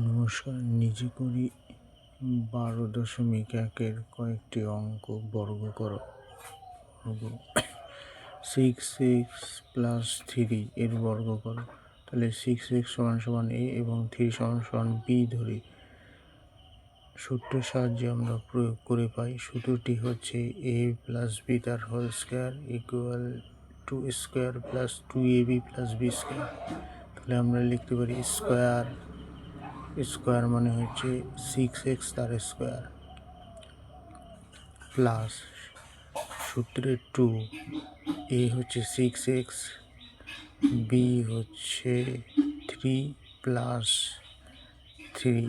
নমস্কার, নিজে করি 12.1 কয়েকটি অঙ্ক বর্গ করো। 6x + 3 এর বর্গ করো। তাহলে 6x = a এবং 3 = b ধরি। সূত্রের সাহায্যে আমরা প্রয়োগ করে পাই। সূত্রটি হচ্ছে a + b তার whole square equal to square plus 2ab + b square. তাহলে আমরা লিখতে পারি স্কয়ার মানে হচ্ছে 6x তার স্কয়ার প্লাস সূত্রে 2, a হচ্ছে 6x, b হচ্ছে 3 প্লাস 3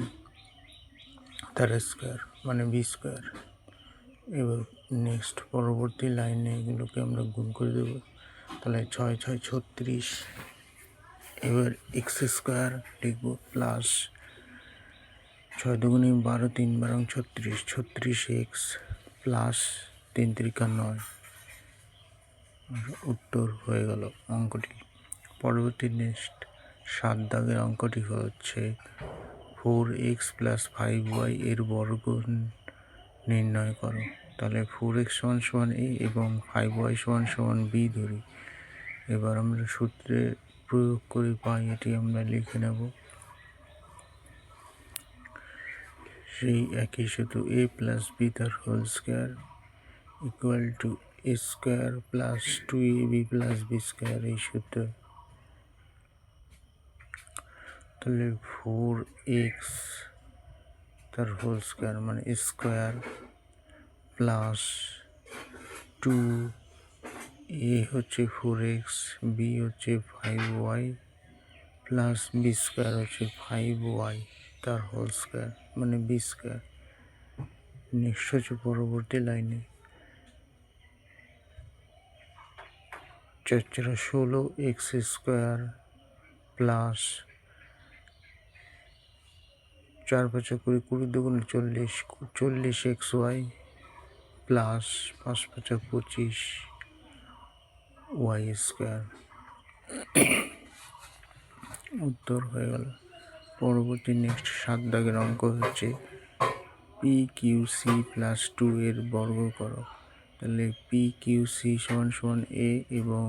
তার স্কয়ার মানে b স্কয়ার। এবার নেক্সট পরবর্তী লাইনে এগুলোকে আমরা গুণ করে দেব। তাহলে 6 6 36। এবার x স্কয়ার লিখব প্লাস 6 দুগুণে 12 3 12 36 36x প্লাস 3 3 9। উত্তর হয়ে গেল অঙ্কটি। পরবর্তী নেক্সট 7 দাগের অঙ্কটি হচ্ছে 4x + 5y এর বর্গ নির্ণয় করো। তাহলে 4x = a এবং 5y = b ধরি। এবার আমরা সূত্রে প্রয়োগ করে পাই, এটি আমরা লিখে নেব। সেই একই সূত্র a + b তার whole square equal to a square plus 2ab + b square এই সূত্র। তাহলে 4x তার হোল স্কয়ার মানে স্কয়ার প্লাস 2, a হচ্ছে 4x, b হচ্ছে 5y প্লাস b স্কয়ার হচ্ছে 5y তার হোল স্কয়ার মানে b স্কয়ার। নেক্সট হচ্ছে পরবর্তী লাইনে 4 4 16x স্কয়ার প্লাস 4 5 20 20 দুগুণে 40 40xy প্লাস 5 5 25 y স্কয়ার। উত্তর হয়ে গেল। পরবর্তী নেক্সট 7 দাগের অঙ্ক হচ্ছে pqc + 2 এর বর্গ করো। তাহলে pqc = a এবং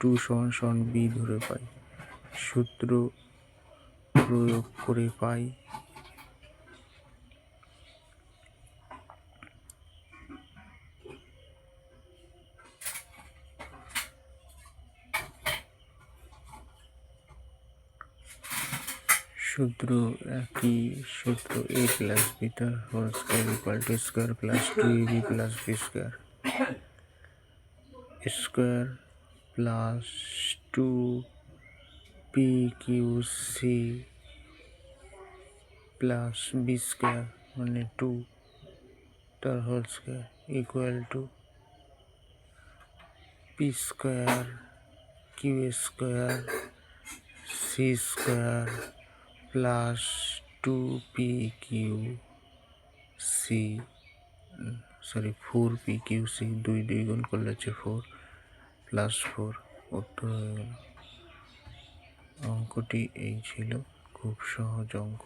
2 = b ধরে পাই। সূত্র প্রয়োগ করে পাই একই সূত্র a + b তার whole square equal to square plus 2ab + b square. Square plus 2pqc plus b square মানে 2 তার whole square equal to p square q square c square plus 4pqc 2 2 গুণ করলে হচ্ছে 4 প্লাস 4। উত্তর হয়ে গেল। অঙ্কটি এই ছিল, খুব সহজ অঙ্ক।